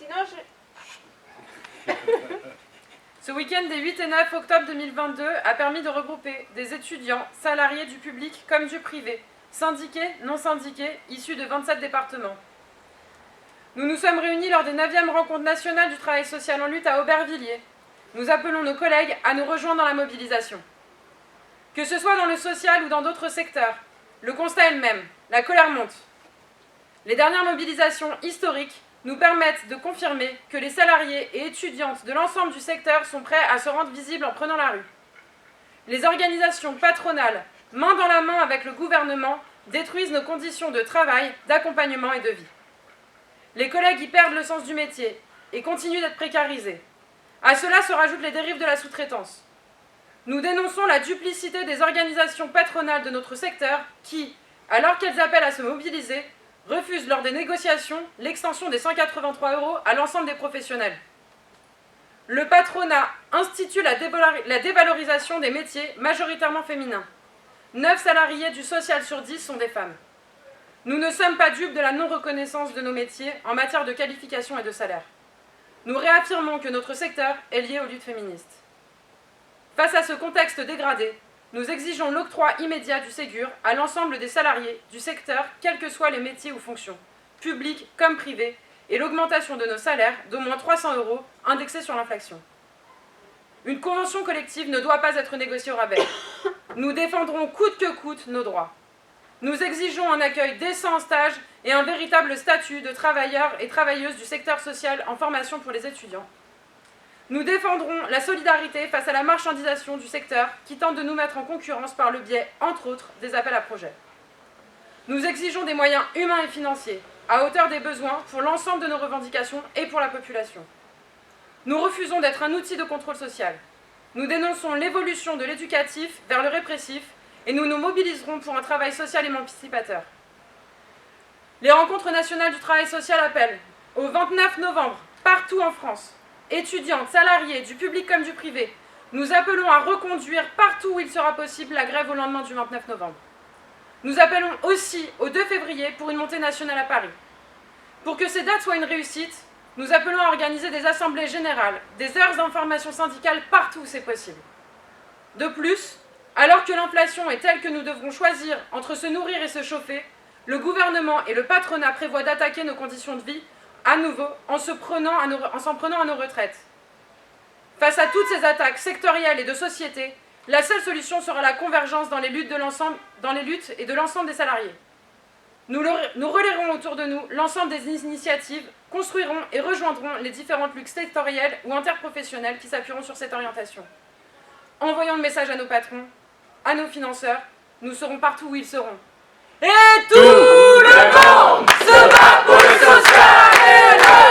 Sinon, Ce week-end des 8 et 9 octobre 2022 a permis de regrouper des étudiants, salariés du public comme du privé, syndiqués, non syndiqués, issus de 27 départements. Nous nous sommes réunis lors des 9e rencontres nationales du travail social en lutte à Aubervilliers. Nous appelons nos collègues à nous rejoindre dans la mobilisation. Que ce soit dans le social ou dans d'autres secteurs, le constat est le même, la colère monte. Les dernières mobilisations historiques nous permettent de confirmer que les salariés et étudiantes de l'ensemble du secteur sont prêts à se rendre visibles en prenant la rue. Les organisations patronales, main dans la main avec le gouvernement, détruisent nos conditions de travail, d'accompagnement et de vie. Les collègues y perdent le sens du métier et continuent d'être précarisés. À cela se rajoutent les dérives de la sous-traitance. Nous dénonçons la duplicité des organisations patronales de notre secteur qui, alors qu'elles appellent à se mobiliser, refusent lors des négociations l'extension des 183 € à l'ensemble des professionnels. Le patronat institue la dévalorisation des métiers majoritairement féminins. 9 salariés du social sur 10 sont des femmes. Nous ne sommes pas dupes de la non-reconnaissance de nos métiers en matière de qualification et de salaire. Nous réaffirmons que notre secteur est lié aux luttes féministes. Face à ce contexte dégradé, nous exigeons l'octroi immédiat du Ségur à l'ensemble des salariés du secteur, quels que soient les métiers ou fonctions, publics comme privés, et l'augmentation de nos salaires d'au moins 300 € indexés sur l'inflation. Une convention collective ne doit pas être négociée au rabais. Nous défendrons coûte que coûte nos droits. Nous exigeons un accueil décent en stage et un véritable statut de travailleurs et travailleuses du secteur social en formation pour les étudiants. Nous défendrons la solidarité face à la marchandisation du secteur qui tente de nous mettre en concurrence par le biais, entre autres, des appels à projets. Nous exigeons des moyens humains et financiers, à hauteur des besoins pour l'ensemble de nos revendications et pour la population. Nous refusons d'être un outil de contrôle social. Nous dénonçons l'évolution de l'éducatif vers le répressif et nous nous mobiliserons pour un travail social émancipateur. Les rencontres nationales du travail social appellent au 29 novembre, partout en France, étudiantes, salariés, du public comme du privé, nous appelons à reconduire partout où il sera possible la grève au lendemain du 29 novembre. Nous appelons aussi au 2 février pour une montée nationale à Paris. Pour que ces dates soient une réussite, nous appelons à organiser des assemblées générales, des heures d'information syndicale partout où c'est possible. De plus, alors que l'inflation est telle que nous devrons choisir entre se nourrir et se chauffer, le gouvernement et le patronat prévoient d'attaquer nos conditions de vie à nouveau en s'en prenant à nos retraites. Face à toutes ces attaques sectorielles et de société, la seule solution sera la convergence dans les luttes et de l'ensemble des salariés. Nous relayerons autour de nous l'ensemble des initiatives, construirons et rejoindrons les différentes luttes sectorielles ou interprofessionnelles qui s'appuieront sur cette orientation. Envoyons le message à nos patrons, à nos financeurs, nous serons partout où ils seront. Et tout le monde se bat pour le social et la